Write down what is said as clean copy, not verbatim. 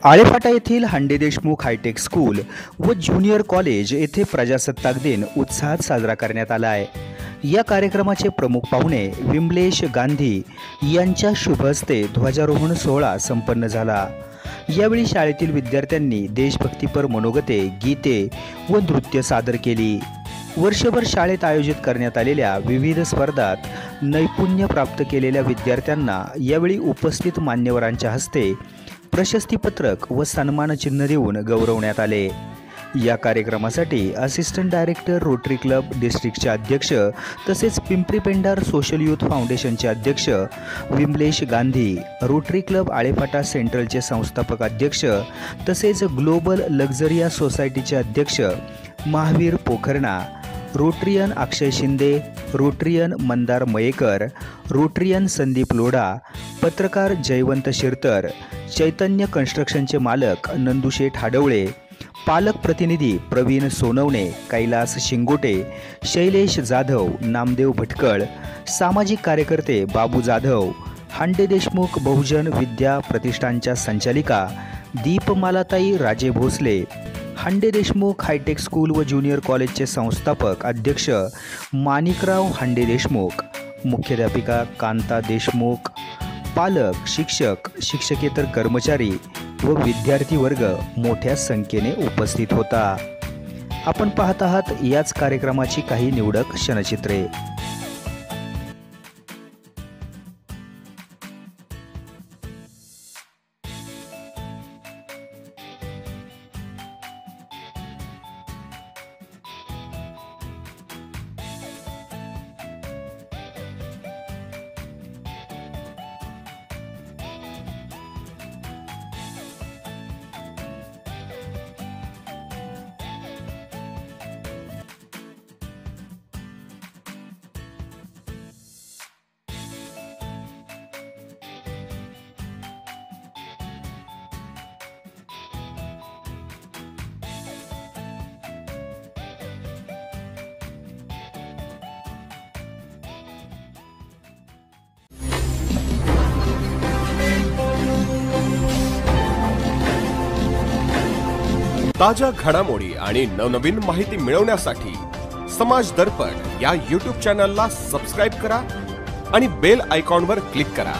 आळेफाटा येथील हांडे Deshmukh hi tech school व junior college येथे प्रजासत्ताक दिन उत्साहात साजरा करण्यात आला आहे। या कार्यक्रमाचे प्रमुख पाहुणे विमलेश गांधी यांच्या शुभ हस्ते ध्वजारोहण सोहळा संपन्न झाला। यावेळी शाळेतील विद्यार्थ्यांनी देशभक्तीपर मनोगते, गीते व नृत्य सादर केली। वर्षभर शाळेत आयोजित करण्यात आलेल्या विविध स्पर्धात नैपुण्य प्राप्त केलेल्या विद्यार्थ्यांना यावेळी उपस्थित मान्यवरांच्या हस्ते प्रशस्तीपत्रक व सन्मानचिन्ह देऊन गौरवण्यात आले। या कार्यक्रमासाठी असिस्टंट डायरेक्टर रोटरी क्लब डिस्ट्रिक्टचे अध्यक्ष तसेच पिंपरी पेंडार सोशल युथ फाउंडेशनचे अध्यक्ष विमलेश गांधी, रोटरी क्लब आळेफाटा सेंट्रलचे संस्थापक अध्यक्ष तसेच ग्लोबल लक्झरिया सोसायटीचे अध्यक्ष महावीर पोखरणा, रोटरियन अक्षय शिंदे, रोटरियन मंदार मयेकर, रोटरियन संदीप लोढा, पत्रकार जयवंत शिरतर, चैतन्य कन्स्ट्रक्शनचे मालक नंदुशेठ हाडवळे, पालक प्रतिनिधी प्रवीण सोनवणे, कैलास शिंगोटे, शैलेश जाधव, नामदेव भटकळ, सामाजिक कार्यकर्ते बाबू जाधव, हांडे देशमुख बहुजन विद्या प्रतिष्ठानच्या संचालिका दीपमालाताई राजे भोसले, हांडे देशमुख हायटेक स्कूल व ज्युनियर कॉलेजचे संस्थापक अध्यक्ष माणिकराव हांडे देशमुख, मुख्याध्यापिका कांता देशमुख, पालक, शिक्षक, शिक्षकेतर कर्मचारी व विद्यार्थी वर्ग मोठ्या संख्येने उपस्थित होता। आपण पाहत आहात याच कार्यक्रमाची काही निवडक क्षणचित्रे। ताजा घडामोडी आणि नवनवीन माहिती मिळवण्यासाठी समाज दर्पण या YouTube चॅनलला सबस्क्राइब करा आणि बेल आयकॉनवर क्लिक करा।